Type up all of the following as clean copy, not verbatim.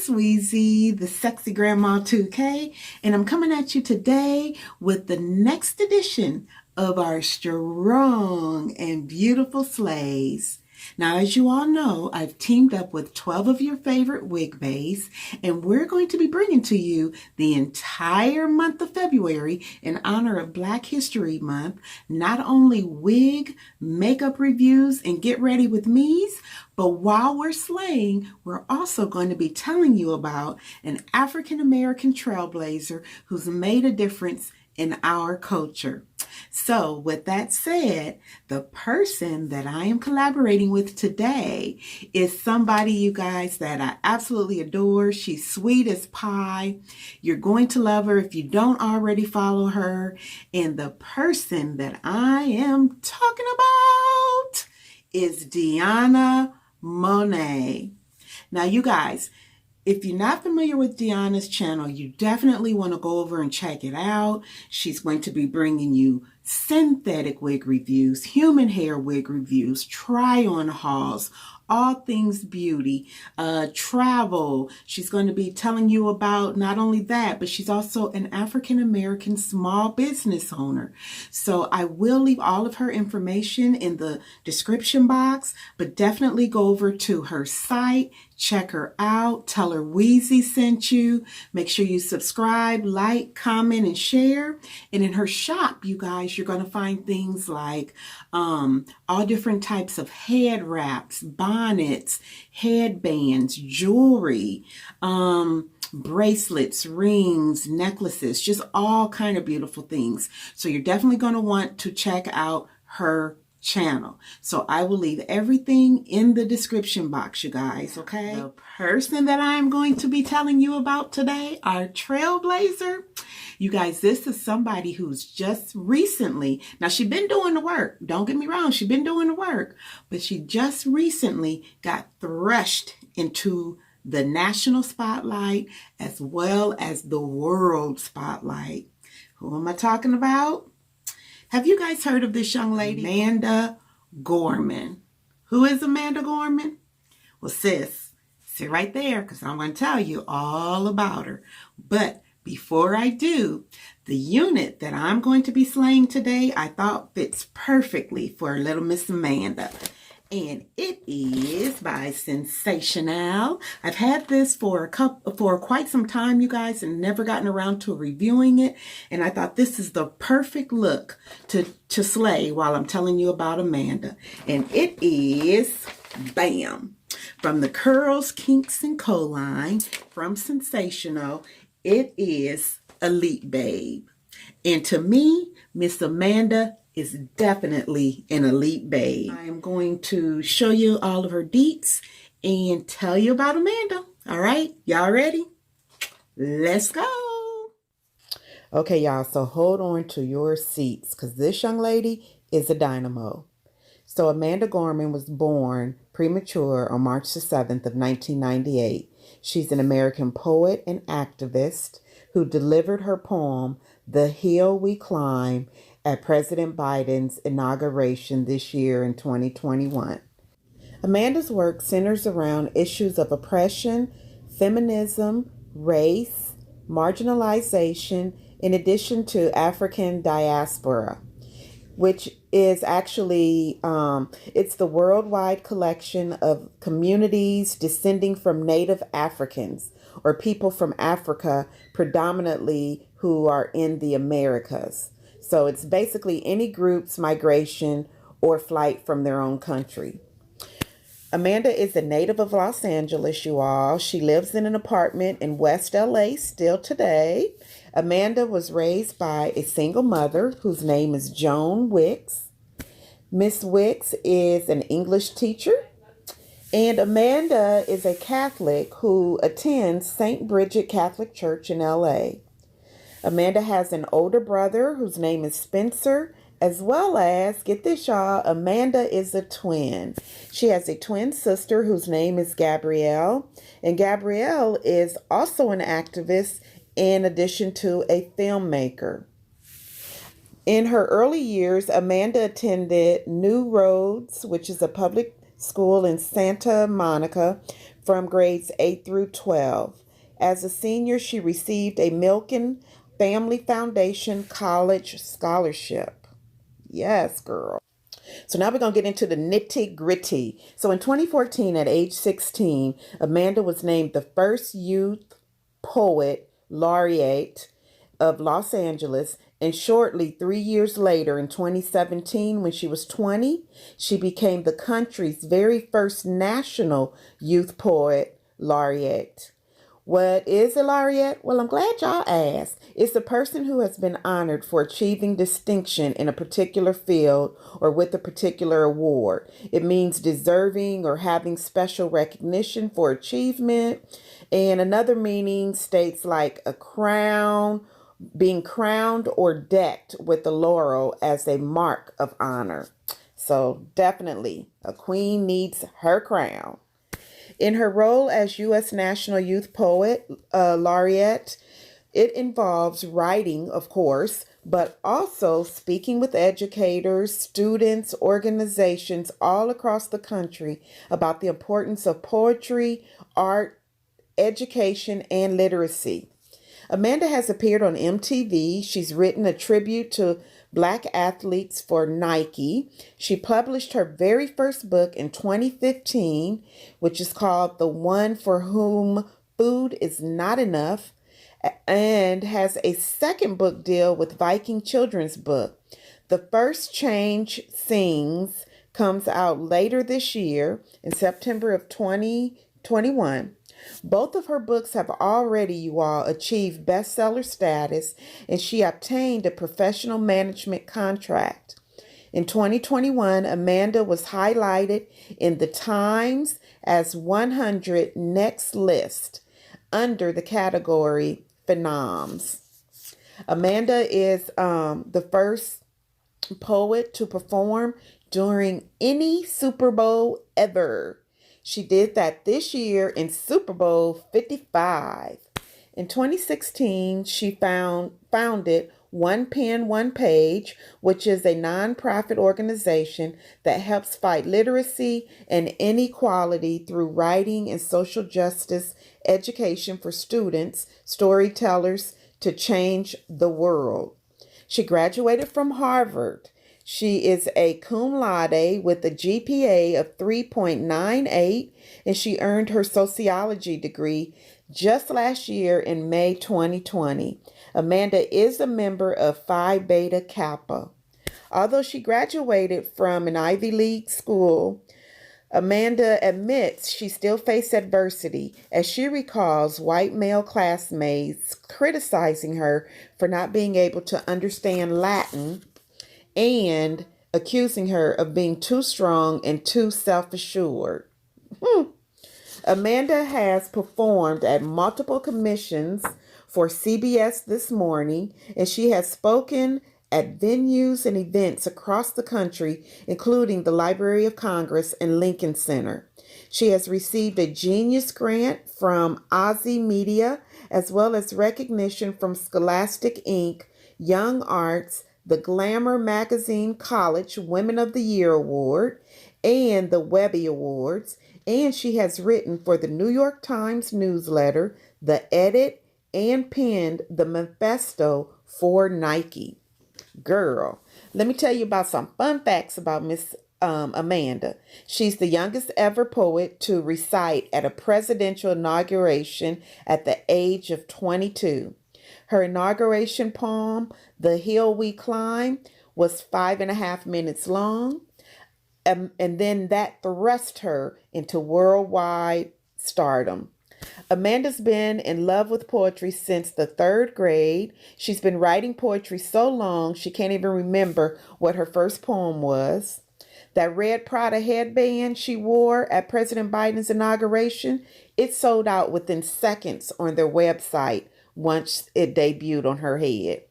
Weezy, the sexy grandma 2K, and I'm coming at you today with the next edition of our strong and beautiful slays. Now, as you all know, I've teamed up with 12 of your favorite wigbaes, and we're going to be bringing to you the entire month of February in honor of Black History Month, not only wig, makeup reviews, and get ready with me's, but while we're slaying, we're also going to be telling you about an African-American trailblazer who's made a difference in our culture. So with that said, the person that I am collaborating with today is somebody, you guys, that I absolutely adore. She's sweet as pie. You're going to love her if you don't already follow her. And the person that I am talking about is DeAnna Monet. Now, you guys, if you're not familiar with DeAnna's channel, you definitely want to go over and check it out. She's going to be bringing you synthetic wig reviews, human hair wig reviews, try-on hauls, all things beauty, travel. She's going to be telling you about not only that, but she's also an African-American small business owner. So I will leave all of her information in the description box, but definitely go over to her site, check her out, tell her Weezy sent you. Make sure you subscribe, like, comment, and share. And in her shop, you guys, you're going to find things like all different types of head wraps, bonnets, headbands, jewelry, bracelets, rings, necklaces, just all kind of beautiful things. So you're definitely going to want to check out her channel. So I will leave everything in the description box, you guys, okay? The person that I'm going to be telling you about today, our trailblazer, you guys, this is somebody who's just recently, now she's been doing the work, don't get me wrong, she's been doing the work, but she just recently got thrust into the national spotlight as well as the world spotlight. Who am I talking about? Have you guys heard of this young lady, Amanda Gorman? Who is Amanda Gorman? Well, sis, sit right there because I'm going to tell you all about her. But before I do, the unit that I'm going to be slaying today, I thought fits perfectly for little Miss Amanda. And it is by Sensationnel. I've had this for quite some time, you guys, and never gotten around to reviewing it. And I thought this is the perfect look to slay while I'm telling you about Amanda. And it is, bam, from the Curls, Kinks, and Co line from Sensationnel. It is Elite Babe. And to me, Miss Amanda is definitely an elite babe. I am going to show you all of her deets and tell you about Amanda. All right, y'all ready? Let's go. Okay, y'all, so hold on to your seats because this young lady is a dynamo. So Amanda Gorman was born premature on March the 7th of 1998. She's an American poet and activist who delivered her poem, The Hill We Climb, at President Biden's inauguration this year in 2021. Amanda's work centers around issues of oppression, feminism, race, marginalization, in addition to African diaspora, which is actually, it's the worldwide collection of communities descending from Native Africans or people from Africa, predominantly who are in the Americas. So it's basically any group's migration or flight from their own country. Amanda is a native of Los Angeles, you all. She lives in an apartment in West LA still today. Amanda was raised by a single mother whose name is Joan Wicks. Miss Wicks is an English teacher. And Amanda is a Catholic who attends St. Bridget Catholic Church in LA. Amanda has an older brother whose name is Spencer, as well as, get this y'all, Amanda is a twin. She has a twin sister whose name is Gabrielle, and Gabrielle is also an activist in addition to a filmmaker. In her early years, Amanda attended New Roads, which is a public school in Santa Monica, from grades 8 through 12. As a senior, she received a Milken Family Foundation College Scholarship. Yes, girl. So now we're going to get into the nitty gritty. So in 2014, at age 16, Amanda was named the first youth poet laureate of Los Angeles. And shortly, 3 years later, in 2017, when she was 20, she became the country's very first national youth poet laureate. What is a laureate? Well, I'm glad y'all asked. It's a person who has been honored for achieving distinction in a particular field or with a particular award. It means deserving or having special recognition for achievement. And another meaning states like a crown, being crowned or decked with a laurel as a mark of honor. So definitely, a queen needs her crown. In her role as U.S. National Youth Poet Laureate, it involves writing, of course, but also speaking with educators, students, organizations all across the country about the importance of poetry, art, education, and literacy. Amanda has appeared on MTV. She's written a tribute to Black athletes for Nike. She published her very first book in 2015, which is called The One for Whom Food is Not Enough, and has a second book deal with Viking Children's Book. The First Change Sings comes out later this year in September of 2021. Both of her books have already, you all, achieved bestseller status, and she obtained a professional management contract. In 2021, Amanda was highlighted in the Times as 100 Next List under the category Phenoms. Amanda is the first poet to perform during any Super Bowl ever. She did that this year in Super Bowl 55. In 2016, she founded One Pen, One Page, which is a nonprofit organization that helps fight literacy and inequality through writing and social justice education for students, storytellers, to change the world. She graduated from Harvard. She is a cum laude with a GPA of 3.98, and she earned her sociology degree just last year in May 2020. Amanda is a member of Phi Beta Kappa. Although she graduated from an Ivy League school, Amanda admits she still faced adversity, as she recalls white male classmates criticizing her for not being able to understand Latin and accusing her of being too strong and too self-assured. Amanda has performed at multiple commissions for CBS This Morning, and she has spoken at venues and events across the country, including the Library of Congress and Lincoln Center. She has received a Genius Grant from Ozzy Media, as well as recognition from Scholastic Inc., Young Arts, the Glamour Magazine College Women of the Year Award, and the Webby Awards. And she has written for the New York Times newsletter, The Edit, and penned the manifesto for Nike. Girl, let me tell you about some fun facts about Miss Amanda. She's the youngest ever poet to recite at a presidential inauguration at the age of 22. Her inauguration poem, The Hill We Climb, was 5.5 minutes long, and then that thrust her into worldwide stardom. Amanda's been in love with poetry since the 3rd grade. She's been writing poetry so long she can't even remember what her first poem was. That red Prada headband she wore at President Biden's inauguration, it sold out within seconds on their website once it debuted on her head.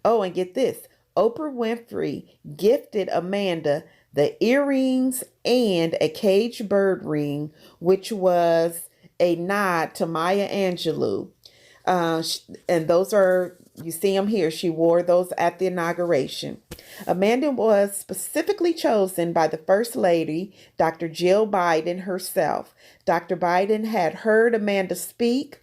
Oh, and get this. Oprah Winfrey gifted Amanda the earrings and a cage bird ring, which was a nod to Maya Angelou. And those are You see them here. She wore those at the inauguration. Amanda was specifically chosen by the First Lady, Dr. Jill Biden herself. Dr. Biden had heard Amanda speak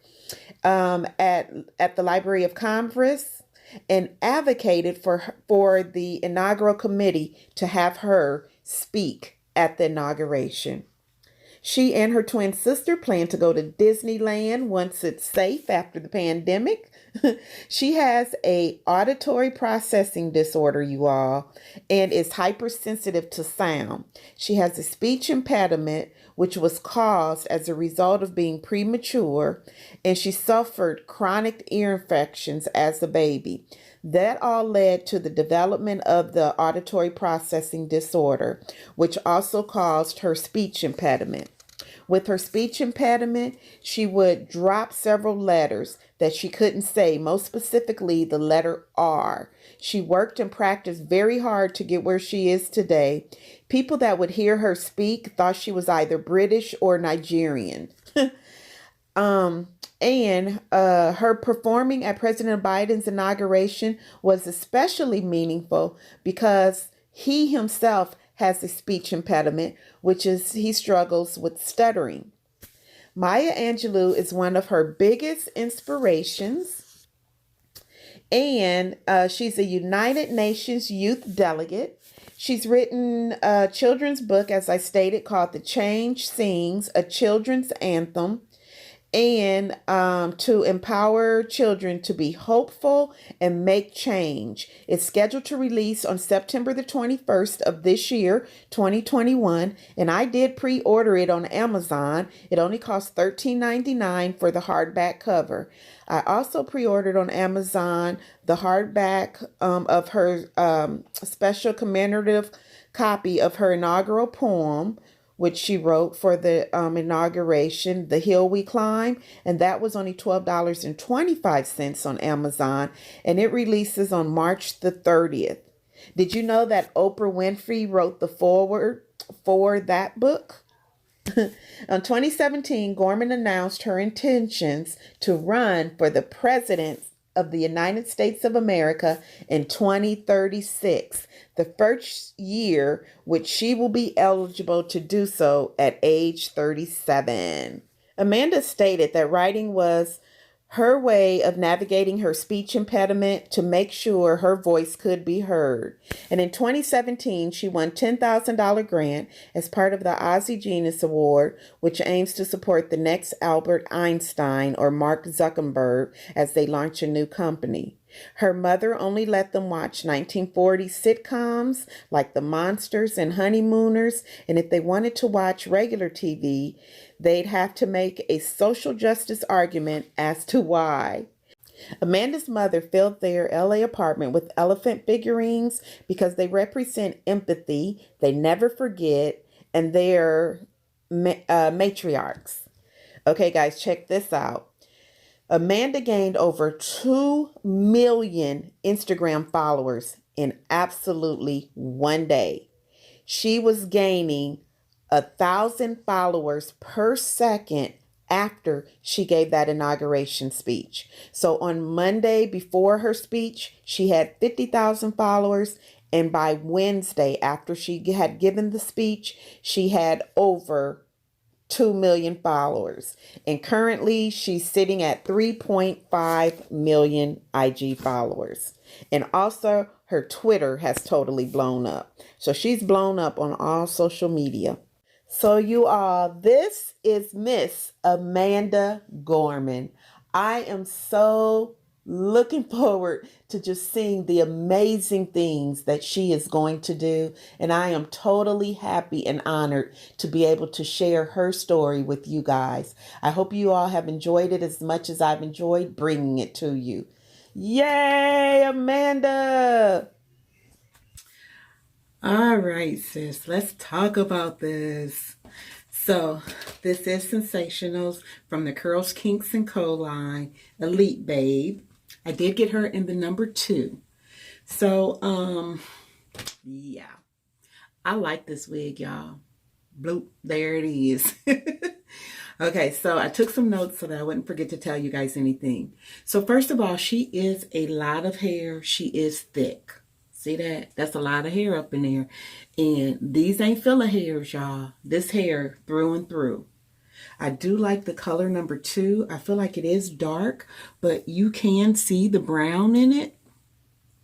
at the Library of Congress and advocated for the inaugural committee to have her speak at the inauguration. She and her twin sister plan to go to Disneyland once it's safe after the pandemic. She has a auditory processing disorder, you all, and is hypersensitive to sound. She has a speech impediment, which was caused as a result of being premature, and she suffered chronic ear infections as a baby. That all led to the development of the auditory processing disorder, which also caused her speech impediment. With her speech impediment, she would drop several letters that she couldn't say, most specifically the letter R. She worked and practiced very hard to get where she is today. People that would hear her speak thought she was either British or Nigerian. And her performing at President Biden's inauguration was especially meaningful because he himself has a speech impediment, which is he struggles with stuttering. Maya Angelou is one of her biggest inspirations, and she's a United Nations Youth Delegate. She's written a children's book, as I stated, called The Change Sings, a children's anthem, and to empower children to be hopeful and make change. It's scheduled to release on September the 21st of this year, 2021, and I did pre-order it on Amazon. It only costs $13.99 for the hardback cover. I also pre-ordered on Amazon the hardback of her special commemorative copy of her inaugural poem, which she wrote for the inauguration, The Hill We Climb, and that was only $12.25 on Amazon, and it releases on March the 30th. Did you know that Oprah Winfrey wrote the foreword for that book? In 2017, Gorman announced her intentions to run for the president of the United States of America in 2036, the first year which she will be eligible to do so at age 37. Amanda stated that writing was her way of navigating her speech impediment to make sure her voice could be heard. And in 2017, she won $10,000 grant as part of the Ozzie Genius Award, which aims to support the next Albert Einstein or Mark Zuckerberg as they launch a new company. Her mother only let them watch 1940s sitcoms like The Monsters and Honeymooners, and if they wanted to watch regular TV, they'd have to make a social justice argument as to why. Amanda's mother filled their LA apartment with elephant figurines because they represent empathy, they never forget, and they're matriarchs. Okay, guys, check this out. Amanda gained over 2 million Instagram followers in absolutely one day. She was gaining 1,000 followers per second after she gave that inauguration speech. So on Monday before her speech, she had 50,000 followers. And by Wednesday, after she had given the speech, she had over 2 million followers. And currently she's sitting at 3.5 million IG followers. And also her Twitter has totally blown up. So she's blown up on all social media. So you all, this is Miss Amanda Gorman. I am so looking forward to just seeing the amazing things that she is going to do. And I am totally happy and honored to be able to share her story with you guys. I hope you all have enjoyed it as much as I've enjoyed bringing it to you. Yay, Amanda! All right, sis, let's talk about this. So this is Sensationnels from the Curls, Kinks, and Co. line, Elite Babe. I did get her in the number 2. So, yeah. I like this wig, y'all. Bloop, there it is. Okay, so I took some notes so that I wouldn't forget to tell you guys anything. So first of all, she is a lot of hair. She is thick. See that? That's a lot of hair up in there. And these ain't filler hairs, y'all. This hair through and through. I do like the color number 2. I feel like it is dark, but you can see the brown in it.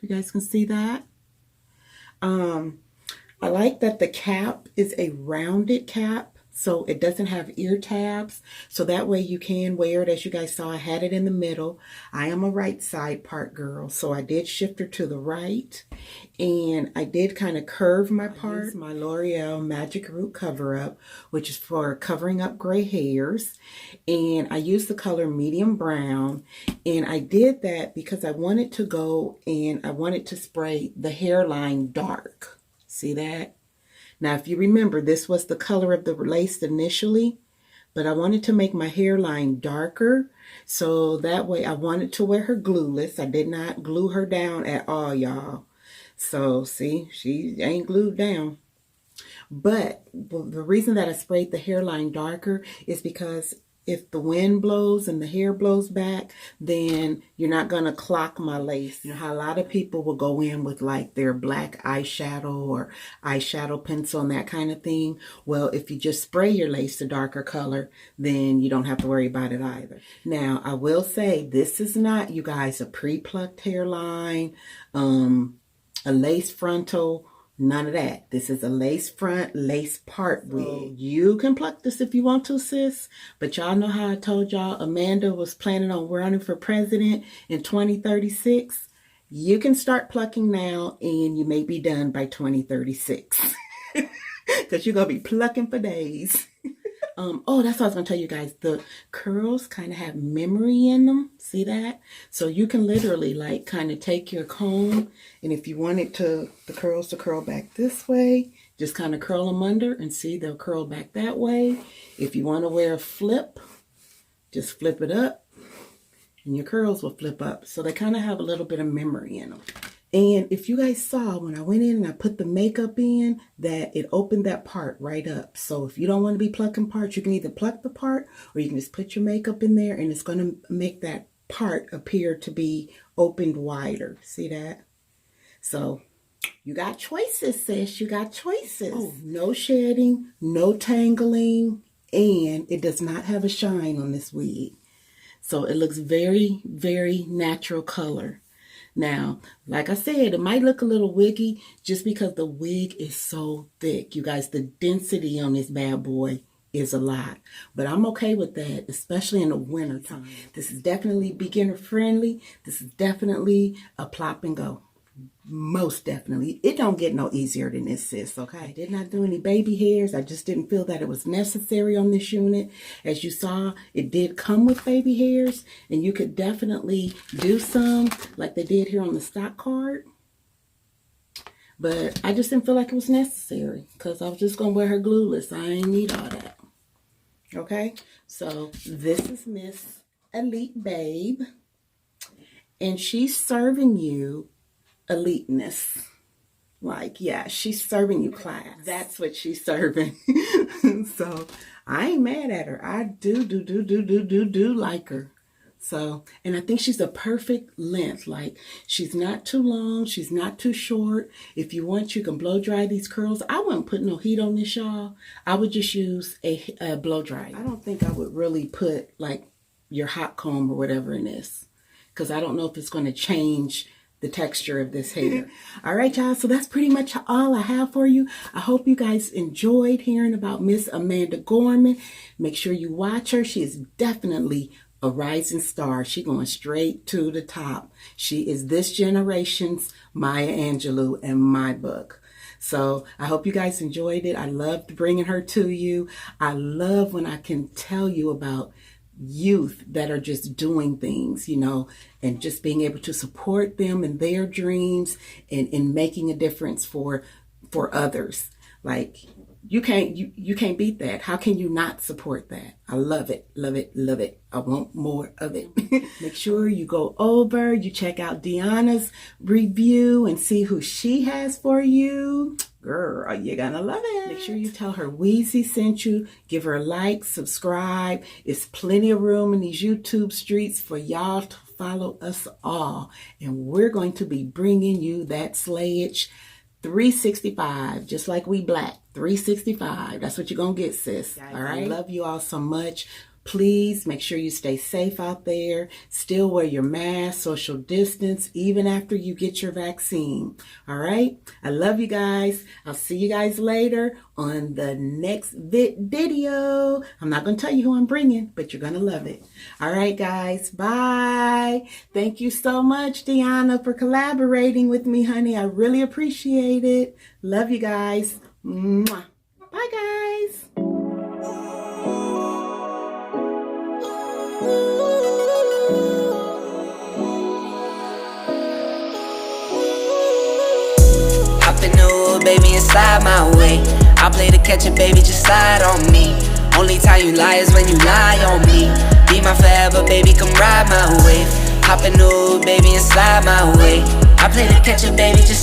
You guys can see that. I like that the cap is a rounded cap, so it doesn't have ear tabs. So that way you can wear it. As you guys saw, I had it in the middle. I am a right side part girl, so I did shift her to the right. And I did kind of curve my part. My L'Oreal Magic Root Cover Up, which is for covering up gray hairs. And I used the color medium brown. And I did that because I wanted to go and I wanted to spray the hairline dark. See that? Now, if you remember, this was the color of the lace initially, but I wanted to make my hairline darker. So that way I wanted to wear her glueless. I did not glue her down at all, y'all. So see, she ain't glued down. But the reason that I sprayed the hairline darker is because if the wind blows and the hair blows back, then you're not going to clock my lace. You know how a lot of people will go in with like their black eyeshadow or eyeshadow pencil and that kind of thing. Well, if you just spray your lace a darker color, then you don't have to worry about it either. Now, I will say this is not, you guys, a pre-plucked hairline, a lace frontal. None of that. This is a lace front, lace part wig. So you can pluck this if you want to, sis. But y'all know how I told y'all Amanda was planning on running for president in 2036. You can start plucking now and you may be done by 2036. Because you're going to be plucking for days. Oh, that's what I was going to tell you guys. The curls kind of have memory in them. See that? So you can literally like kind of take your comb, and if you wanted the curls to curl back this way, just kind of curl them under and see they'll curl back that way. If you want to wear a flip, just flip it up and your curls will flip up. So they kind of have a little bit of memory in them. And if you guys saw when I went in and I put the makeup in, that it opened that part right up. So if you don't want to be plucking parts, you can either pluck the part or you can just put your makeup in there and it's going to make that part appear to be opened wider. See that? So you got choices, sis. You got choices. Oh, no shedding, no tangling, and it does not have a shine on this wig. So it looks very, very natural color. Now, like I said, it might look a little wiggy just because the wig is so thick. You guys, the density on this bad boy is a lot. But I'm okay with that, especially in the winter time. This is definitely beginner friendly. This is definitely a plop and go. Most definitely. It don't get no easier than this, sis, okay? I did not do any baby hairs. I just didn't feel that it was necessary on this unit. As you saw, it did come with baby hairs, and you could definitely do some like they did here on the stock card. But I just didn't feel like it was necessary because I was just going to wear her glueless. I ain't need all that. Okay? So this is Miss Elite Babe, and she's serving you eliteness. Like, yeah, she's serving you class. That's what she's serving. So I ain't mad at her. I do like her. So, and I think she's a perfect length. Like, she's not too long, she's not too short. If you want, you can blow dry these curls. I wouldn't put no heat on this, y'all. I would just use a blow dry. I don't think I would really put like your hot comb or whatever in this, because I don't know if it's going to change the texture of this hair. All right, y'all, so that's pretty much all I have for you. I hope you guys enjoyed hearing about Miss Amanda Gorman. Make sure you watch her. She is definitely a rising star. She going straight to the top. She is this generation's Maya Angelou in my book. So I hope you guys enjoyed it. I loved bringing her to you. I love when I can tell you about youth that are just doing things, you know, and just being able to support them in their dreams and in making a difference for others. Like, you can't beat that. How can you not support that? I love it, love it, love it. I want more of it. Make sure you go over, you check out DeAnna's review and see who she has for you. Girl, you're gonna love it. Make sure you tell her Weezy sent you. Give her a like, subscribe. It's plenty of room in these YouTube streets for y'all to follow us all. And we're going to be bringing you that slayage 365, just like we black. 365. That's what you're gonna get, sis. All right. I love you all so much. Please make sure you stay safe out there. Still wear your mask, social distance, even after you get your vaccine. All right. I love you guys. I'll see you guys later on the next video. I'm not going to tell you who I'm bringing, but you're going to love it. All right, guys. Bye. Thank you so much, DeAnna, for collaborating with me, honey. I really appreciate it. Love you guys. Mwah. Bye, guys. Hop in the hood, baby, and slide my way. I'll play the catcher, baby, just slide on me. Only time you lie is when you lie on me. Be my forever, baby, come ride my wave. Hop in the hood, baby, and slide my way. I play the catcher, baby, just